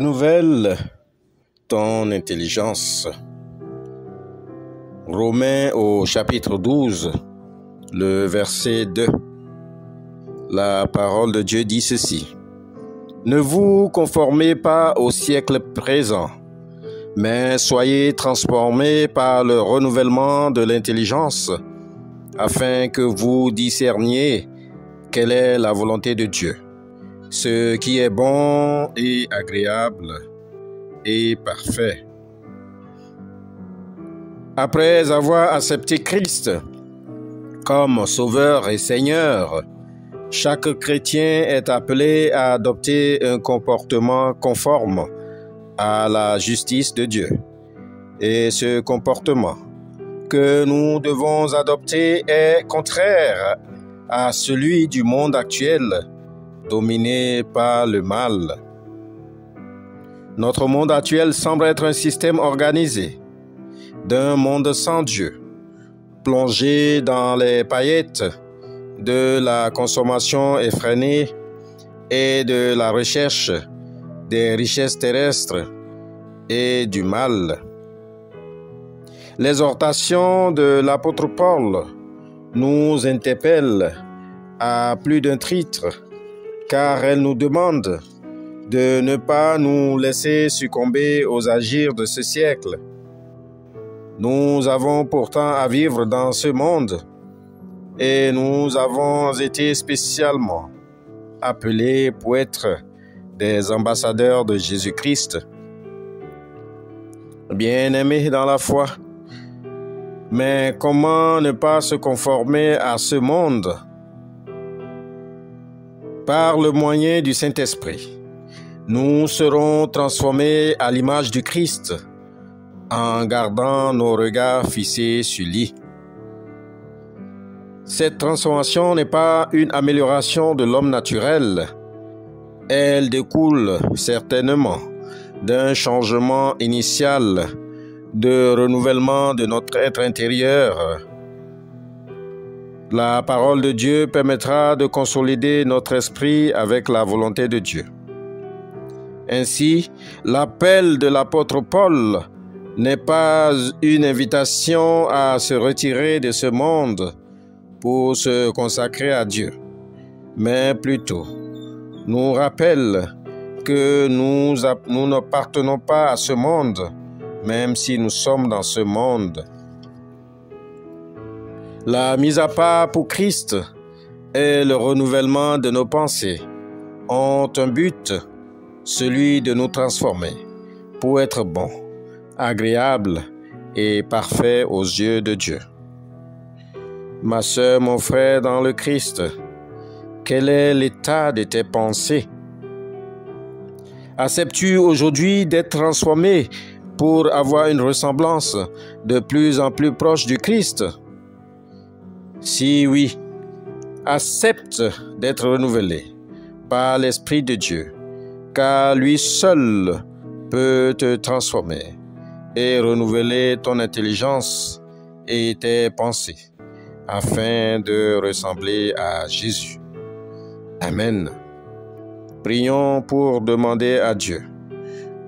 Renouvelle ton intelligence. Romains au chapitre 12, le verset 2. La parole de Dieu dit ceci. Ne vous conformez pas au siècle présent, mais soyez transformés par le renouvellement de l'intelligence, afin que vous discerniez quelle est la volonté de Dieu, ce qui est bon et agréable et parfait. Après avoir accepté Christ comme Sauveur et Seigneur, chaque chrétien est appelé à adopter un comportement conforme à la justice de Dieu. Et ce comportement que nous devons adopter est contraire à celui du monde actuel, dominé par le mal. Notre monde actuel semble être un système organisé d'un monde sans Dieu, plongé dans les paillettes de la consommation effrénée et de la recherche des richesses terrestres et du mal. L'exhortation de l'apôtre Paul nous interpelle à plus d'un titre, car elle nous demande de ne pas nous laisser succomber aux agirs de ce siècle. Nous avons pourtant à vivre dans ce monde et nous avons été spécialement appelés pour être des ambassadeurs de Jésus-Christ. Bien-aimés dans la foi, mais comment ne pas se conformer à ce monde? Par le moyen du Saint-Esprit, nous serons transformés à l'image du Christ en gardant nos regards fixés sur lui. Cette transformation n'est pas une amélioration de l'homme naturel. Elle découle certainement d'un changement initial de renouvellement de notre être intérieur. La parole de Dieu permettra de consolider notre esprit avec la volonté de Dieu. Ainsi, l'appel de l'apôtre Paul n'est pas une invitation à se retirer de ce monde pour se consacrer à Dieu, mais plutôt nous rappelle que nous n'appartenons pas à ce monde, même si nous sommes dans ce monde. La mise à part pour Christ et le renouvellement de nos pensées ont un but, celui de nous transformer pour être bons, agréables et parfaits aux yeux de Dieu. Ma sœur, mon frère dans le Christ, quel est l'état de tes pensées? Acceptes-tu aujourd'hui d'être transformé pour avoir une ressemblance de plus en plus proche du Christ? Si oui, accepte d'être renouvelé par l'Esprit de Dieu, car lui seul peut te transformer et renouveler ton intelligence et tes pensées, afin de ressembler à Jésus. Amen. Prions pour demander à Dieu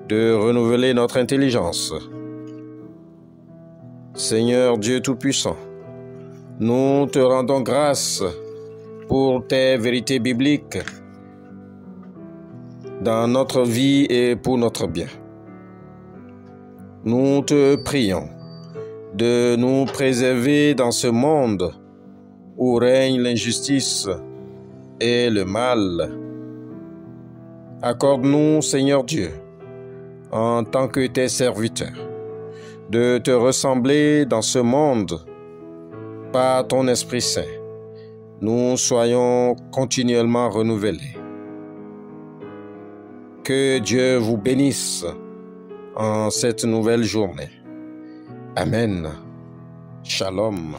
de renouveler notre intelligence. Seigneur Dieu Tout-Puissant, nous te rendons grâce pour tes vérités bibliques dans notre vie et pour notre bien. Nous te prions de nous préserver dans ce monde où règne l'injustice et le mal. Accorde-nous, Seigneur Dieu, en tant que tes serviteurs, de te ressembler dans ce monde par ton Esprit Saint. Nous soyons continuellement renouvelés. Que Dieu vous bénisse en cette nouvelle journée. Amen. Shalom.